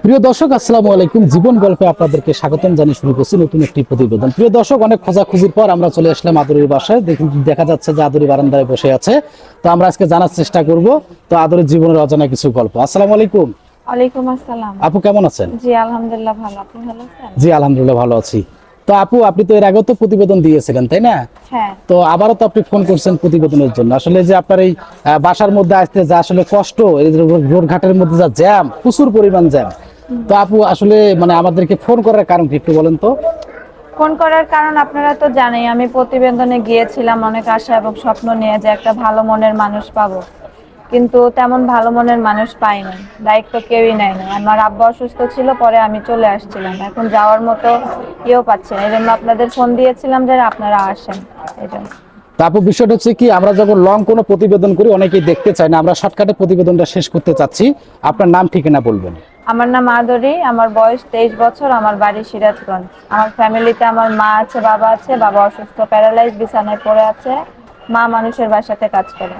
প্রিয় দর্শক, আসসালামু আলাইকুম। জীবন গল্পে আপনাদেরকে স্বাগতম জানিয়ে শুরু করছি নতুন একটি প্রতিবেদন। প্রিয় দর্শক, অনেক খোঁজাখুঁজির পর আমরা চলে আসলাম আদরের বাসায়। দেখা যাচ্ছে যে আদরি বারান্দায় বসে আছে। তো আমরা আজকে জানার চেষ্টা করব তো আদরের জীবনের অজানা কিছু গল্প। আসসালামু আলাইকুম। ওয়ালাইকুম আসসালাম। আপু কেমন আছেন? জি আলহামদুলিল্লাহ ভালো। আপনি ভালো আছেন? জি আলহামদুলিল্লাহ ভালো আছি। তো আপু, আপনি তো এর আগেও তো প্রতিবেদন দিয়েছিলেন, তাই না? হ্যাঁ। তো আবারও তো আপনি ফোন করছেন প্রতিবেদনের জন্য। আসলে যে আপনার এই বাসার মধ্যে আসতে যা আসলে কষ্ট, এই যে রোড ঘাটের মধ্যে যা জ্যাম, প্রচুর পরিমাণ জ্যাম। তো আপু আসলে মানে আমাদেরকে ফোন করার কারণ কি একটু বলেন তো? ফোন করার কারণ আপনারা তো জানেন, আমি প্রতিবেদনে গিয়েছিলাম অনেক আশা এবং স্বপ্ন নিয়ে যে একটা ভালো মনের মানুষ পাবো, কিন্তু তেমন ভালো মনের মানুষ পাইনি। দায়িত্ব কেউই নেয় না। আমার আব্বা অসুস্থ ছিল, পরে আমি চলে আসছিলাম। এখন যাওয়ার মতো কেউ পাচ্ছি না, এই জন্য আপনাদের ফোন দিয়েছিলাম যে আপনারা আসেন। এই জন্য তা আপু, বিষয়টা হচ্ছে কি, আমরা যখন লং কোনো প্রতিবেদন করি অনেকেই দেখতে চায় না, আমরা শর্টকাটে প্রতিবেদনটা শেষ করতে চাচ্ছি। আপনার নাম ঠিকানা বলবেন। আমার নাম আদরি, আমার বয়স 23 বছর, আমার বাড়ি সিরাজগঞ্জ। আমার ফ্যামিলিতে আমার মা আছে, বাবা আছে। বাবা অসুস্থ, প্যারালাইজ, বিছানায় পড়ে আছে। মা মানুষের বাসাতে কাজ করে।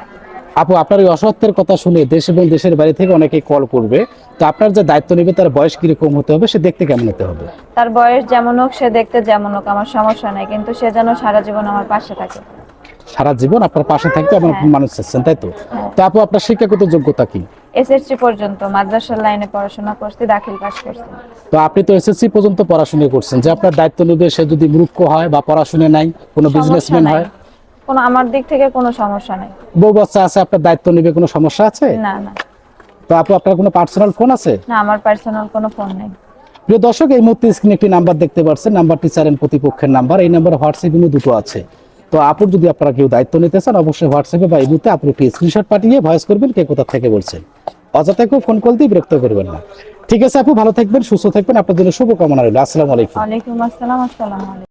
আপু, আপনার এই অসহায়ত্বের কথা শুনে দেশ এবং দেশের বাইরে থেকে অনেকেই কল করবে। তো আপনার যে দায়িত্ব নেবে তার বয়স কিরকম হতে হবে, সে দেখতে কেমন হতে হবে? তার বয়স যেমন হোক, সে দেখতে যেমন হোক, আমার সমস্যা নাই, কিন্তু সে যেন সারা জীবন আমার পাশে থাকে। সারা জীবন আপনার পাশে থাকবে এমন হ্যাঁ। মানুষ চাচ্ছেন, তাই তো? হ্যাঁ। তো আপু, আপনার শিক্ষাগত যোগ্যতা কি? এসএসসি পর্যন্ত মাদ্রাসার লাইনে পড়াশোনা করছি, দাখিল পাস করছি। তো আপনি তো এসএসসি পর্যন্ত পড়াশোনা করছেন, যে আপনার দায়িত্ব নেবে সে যদি মূর্খ হয় বা পড়াশোনা নাই, কোনো সমস্যা বিজনেসম্যান নাই, হয়, কোনো আমার দিক থেকে কোনো সমস্যা নেই। বউ বাচ্চা আছে, আপনার দায়িত্ব নেবে, কোনো সমস্যা আছে? না না। তো আপু, আপনার কোনো পার্সোনাল ফোন আছে? না, আমার পার্সোনাল কোনো ফোন নেই। প্রিয় দর্শক, এই মুহূর্তে স্ক্রিনে একটি নাম্বার দেখতে পাচ্ছেন। নাম্বারটি চারেন প্রতিপক্ষের নাম্বার। এই নাম্বার হোয়াটসঅ্যাপ কিন্তু দুটো আছে। তো আপুর যদি আপনারা কেউ দায়িত্ব নিতে চান, অবশ্যই হোয়াটসঅ্যাপে বা এই মুহূর্তে আপনি একটি স্ক্রিনশট পাঠিয়ে ভয়েস করবেন কে কোথা থেকে বলছেন। অযথা কেউ ফোন কল দিয়ে বিরক্ত করবেন না। ঠিক আছে আপু, ভালো থাকবেন, সুস্থ থাকবেন। আপনার জন্য শুভকামনা রইল। আসসালামু আলাইকুম। ওয়ালাইকুম আসসালাম। আসসালামু আলাইকুম।